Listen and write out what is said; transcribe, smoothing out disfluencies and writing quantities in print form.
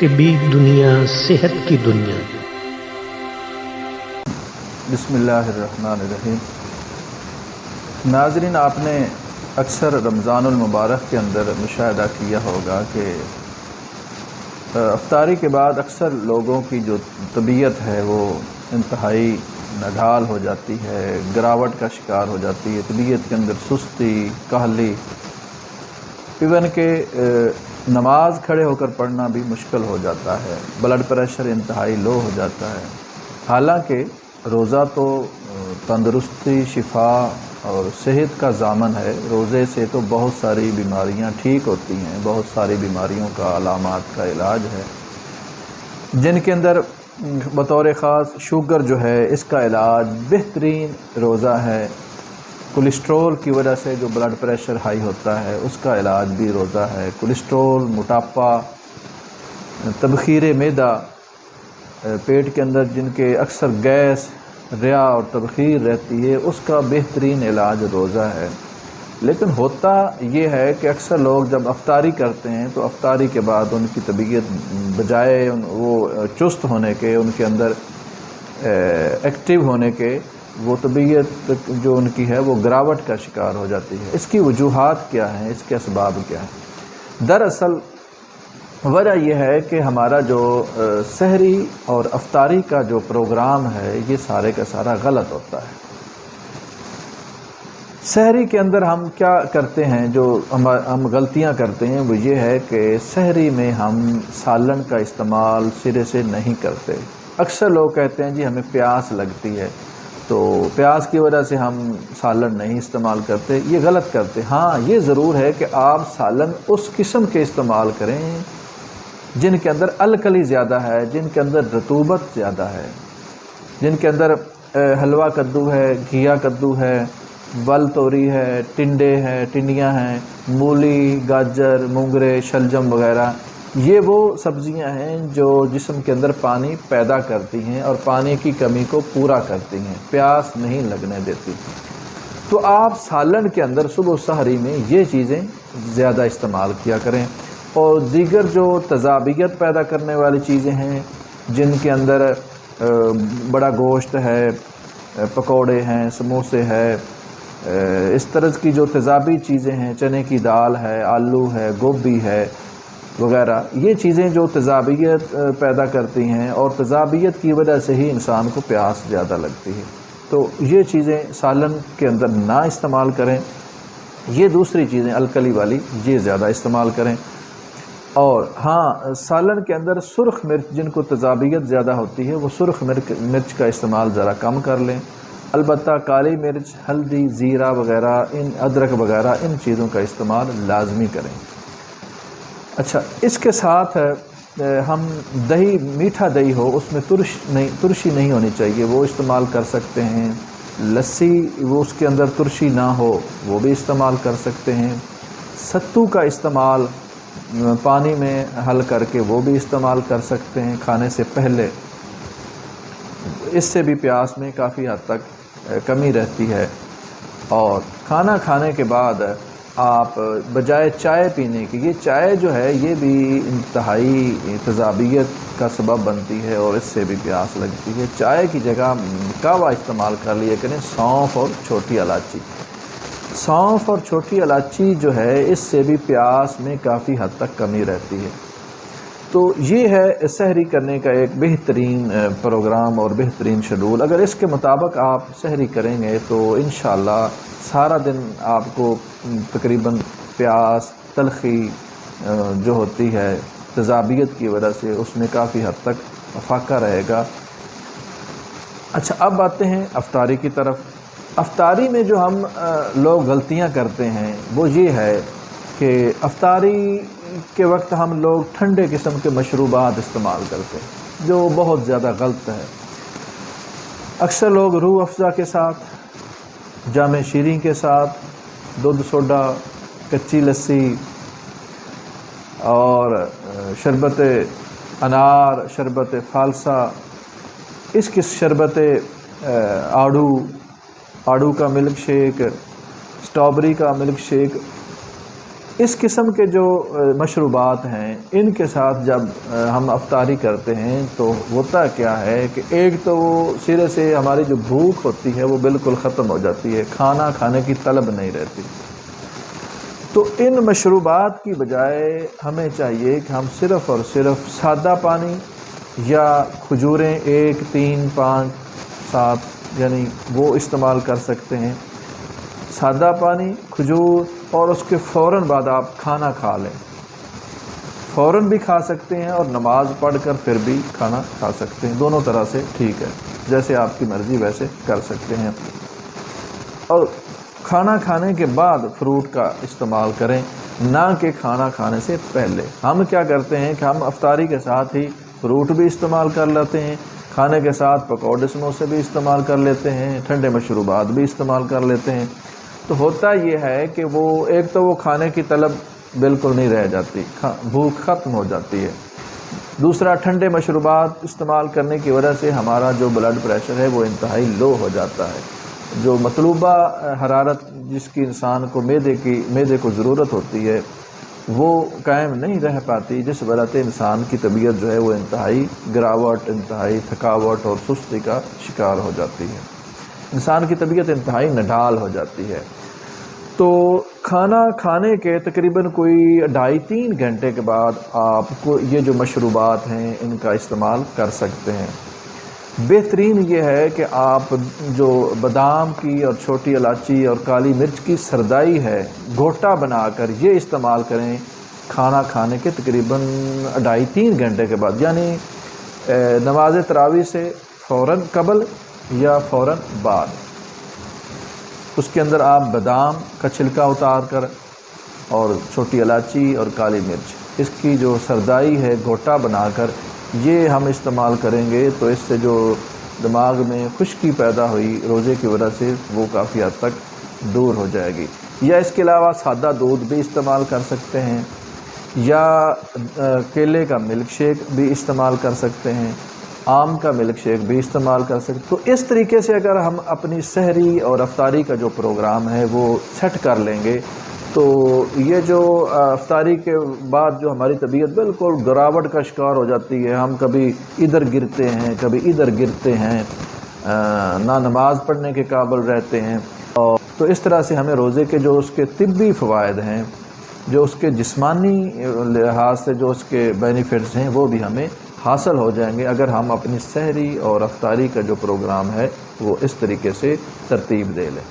طبی دنیا، صحت کی دنیا۔ بسم اللہ الرحمن الرحیم۔ ناظرین، آپ نے اکثر رمضان المبارک کے اندر مشاہدہ کیا ہوگا کہ افطاری کے بعد اکثر لوگوں کی جو طبیعت ہے وہ انتہائی نڈھال ہو جاتی ہے، گراوٹ کا شکار ہو جاتی ہے، طبیعت کے اندر سستی، کاہلی، ایون کہ نماز کھڑے ہو کر پڑھنا بھی مشکل ہو جاتا ہے، بلڈ پریشر انتہائی لو ہو جاتا ہے۔ حالانکہ روزہ تو تندرستی، شفا اور صحت کا ضامن ہے۔ روزے سے تو بہت ساری بیماریاں ٹھیک ہوتی ہیں، بہت ساری بیماریوں کا، علامات کا علاج ہے، جن کے اندر بطور خاص شوگر جو ہے اس کا علاج بہترین روزہ ہے۔ کولیسٹرول کی وجہ سے جو بلڈ پریشر ہائی ہوتا ہے اس کا علاج بھی روزہ ہے۔ کولیسٹرول، موٹاپا، تبخیر معدہ، پیٹ کے اندر جن کے اکثر گیس، ریا اور تبخیر رہتی ہے، اس کا بہترین علاج روزہ ہے۔ لیکن ہوتا یہ ہے کہ اکثر لوگ جب افطاری کرتے ہیں تو افطاری کے بعد ان کی طبیعت بجائے وہ چست ہونے کے، ان کے اندر ایکٹیو ہونے کے، وہ طبیعت جو ان کی ہے وہ گراوٹ کا شکار ہو جاتی ہے۔ اس کی وجوہات کیا ہیں، اس کے اسباب کیا ہیں؟ دراصل وجہ یہ ہے کہ ہمارا جو سحری اور افطاری کا جو پروگرام ہے یہ سارے کا سارا غلط ہوتا ہے۔ سحری کے اندر ہم کیا کرتے ہیں، جو ہم غلطیاں کرتے ہیں وہ یہ ہے کہ سحری میں ہم سالن کا استعمال سرے سے نہیں کرتے۔ اکثر لوگ کہتے ہیں جی ہمیں پیاس لگتی ہے تو پیاس کی وجہ سے ہم سالن نہیں استعمال کرتے، یہ غلط کرتے۔ ہاں، یہ ضرور ہے کہ آپ سالن اس قسم کے استعمال کریں جن کے اندر الکلی زیادہ ہے، جن کے اندر رطوبت زیادہ ہے، جن کے اندر حلوہ کدو ہے، گھیا کدو ہے، ول توری ہے، ٹنڈے ہیں، ٹنڈیاں ہیں، مولی، گاجر، مونگرے، شلجم وغیرہ، یہ وہ سبزیاں ہیں جو جسم کے اندر پانی پیدا کرتی ہیں اور پانی کی کمی کو پورا کرتی ہیں، پیاس نہیں لگنے دیتی۔ تو آپ سالن کے اندر صبح و سحری میں یہ چیزیں زیادہ استعمال کیا کریں۔ اور دیگر جو تضابیت پیدا کرنے والی چیزیں ہیں جن کے اندر بڑا گوشت ہے، پکوڑے ہیں، سموسے ہے، اس طرح کی جو تیزابی چیزیں ہیں، چنے کی دال ہے، آلو ہے، گوبھی ہے وغیرہ، یہ چیزیں جو تیزابیت پیدا کرتی ہیں اور تیزابیت کی وجہ سے ہی انسان کو پیاس زیادہ لگتی ہے، تو یہ چیزیں سالن کے اندر نہ استعمال کریں۔ یہ دوسری چیزیں الکلی والی یہ زیادہ استعمال کریں۔ اور ہاں، سالن کے اندر سرخ مرچ جن کو تیزابیت زیادہ ہوتی ہے وہ سرخ مرچ کا استعمال ذرا کم کر لیں۔ البتہ کالی مرچ، ہلدی، زیرہ وغیرہ، ادرک وغیرہ، ان چیزوں کا استعمال لازمی کریں۔ اچھا، اس کے ساتھ ہم دہی، میٹھا دہی ہو، اس میں ترشی نہیں ہونی چاہیے، وہ استعمال کر سکتے ہیں۔ لسی، وہ اس کے اندر ترشی نہ ہو، وہ بھی استعمال کر سکتے ہیں۔ ستو کا استعمال پانی میں حل کر کے وہ بھی استعمال کر سکتے ہیں کھانے سے پہلے، اس سے بھی پیاس میں کافی حد تک کمی رہتی ہے۔ اور کھانا کھانے کے بعد آپ بجائے چائے پینے کی، یہ چائے جو ہے یہ بھی انتہائی تیزابیت کا سبب بنتی ہے اور اس سے بھی پیاس لگتی ہے۔ چائے کی جگہ قہوہ استعمال کر لیا کریں، سونف اور چھوٹی الائچی۔ سونف اور چھوٹی الائچی جو ہے اس سے بھی پیاس میں کافی حد تک کمی رہتی ہے۔ تو یہ ہے سحری کرنے کا ایک بہترین پروگرام اور بہترین شیڈول۔ اگر اس کے مطابق آپ سحری کریں گے تو انشاءاللہ سارا دن آپ کو تقریباً پیاس، تلخی جو ہوتی ہے تیزابیت کی وجہ سے، اس میں کافی حد تک فاقہ رہے گا۔ اچھا، اب آتے ہیں افطاری کی طرف۔ افطاری میں جو ہم لوگ غلطیاں کرتے ہیں وہ یہ ہے کہ افطاری کے وقت ہم لوگ ٹھنڈے قسم کے مشروبات استعمال کرتے ہیں، جو بہت زیادہ غلط ہے۔ اکثر لوگ روح افزا کے ساتھ، جام شیریں کے ساتھ، دودھ سوڈا، کچی لسی اور شربت انار، شربت فالسا، اس کی شربت آڑو کا ملک شیک، اسٹرابری کا ملک شیک، اس قسم کے جو مشروبات ہیں ان کے ساتھ جب ہم افطاری کرتے ہیں تو ہوتا کیا ہے کہ ایک تو وہ سرے سے ہماری جو بھوک ہوتی ہے وہ بالکل ختم ہو جاتی ہے، کھانا کھانے کی طلب نہیں رہتی۔ تو ان مشروبات کی بجائے ہمیں چاہیے کہ ہم صرف اور صرف سادہ پانی یا کھجوریں 1، 3، 5، 7 یعنی وہ استعمال کر سکتے ہیں۔ سادہ پانی، کھجور، اور اس کے فوراً بعد آپ کھانا کھا لیں۔ فوراً بھی کھا سکتے ہیں اور نماز پڑھ کر پھر بھی کھانا کھا سکتے ہیں، دونوں طرح سے ٹھیک ہے، جیسے آپ کی مرضی ویسے کر سکتے ہیں۔ اور کھانا کھانے کے بعد فروٹ کا استعمال کریں، نہ کہ کھانا کھانے سے پہلے۔ ہم کیا کرتے ہیں کہ ہم افطاری کے ساتھ ہی فروٹ بھی استعمال کر لیتے ہیں، کھانے کے ساتھ پکوڑے سموسے بھی استعمال کر لیتے ہیں، ٹھنڈے مشروبات بھی استعمال کر لیتے ہیں۔ تو ہوتا یہ ہے کہ وہ ایک تو وہ کھانے کی طلب بالکل نہیں رہ جاتی، بھوک ختم ہو جاتی ہے۔ دوسرا، ٹھنڈے مشروبات استعمال کرنے کی وجہ سے ہمارا جو بلڈ پریشر ہے وہ انتہائی لو ہو جاتا ہے۔ جو مطلوبہ حرارت جس کی انسان کو معدے کو ضرورت ہوتی ہے وہ قائم نہیں رہ پاتی، جس وجہ سے انسان کی طبیعت جو ہے وہ انتہائی گراوٹ، انتہائی تھکاوٹ اور سستی کا شکار ہو جاتی ہے۔ انسان کی طبیعت انتہائی نڈال ہو جاتی ہے۔ تو کھانا کھانے کے تقریباً کوئی 2.5-3 گھنٹے کے بعد آپ کو یہ جو مشروبات ہیں ان کا استعمال کر سکتے ہیں۔ بہترین یہ ہے کہ آپ جو بادام کی اور چھوٹی الائچی اور کالی مرچ کی سردائی ہے، گھوٹا بنا کر یہ استعمال کریں کھانا کھانے کے تقریباً 2.5-3 گھنٹے کے بعد، یعنی نماز تراویح سے فوراً قبل یا فوراً بعد۔ اس کے اندر آپ بادام کا چھلکا اتار کر اور چھوٹی الائچی اور کالی مرچ، اس کی جو سردائی ہے گھوٹا بنا کر یہ ہم استعمال کریں گے تو اس سے جو دماغ میں خشکی پیدا ہوئی روزے کی وجہ سے وہ کافی حد تک دور ہو جائے گی۔ یا اس کے علاوہ سادہ دودھ بھی استعمال کر سکتے ہیں، یا کیلے کا ملک شیک بھی استعمال کر سکتے ہیں، آم کا ملک شیک بھی استعمال کر سکتے۔ تو اس طریقے سے اگر ہم اپنی سحری اور افطاری کا جو پروگرام ہے وہ سیٹ کر لیں گے تو یہ جو افطاری کے بعد جو ہماری طبیعت بالکل گراوٹ کا شکار ہو جاتی ہے، ہم کبھی ادھر گرتے ہیں کبھی ادھر گرتے ہیں، نہ نماز پڑھنے کے قابل رہتے ہیں، اور تو اس طرح سے ہمیں روزے کے جو اس کے طبی فوائد ہیں، جو اس کے جسمانی لحاظ سے جو اس کے بینیفٹس ہیں وہ بھی ہمیں حاصل ہو جائیں گے اگر ہم اپنی سحری اور افطاری کا جو پروگرام ہے وہ اس طریقے سے ترتیب دے لیں۔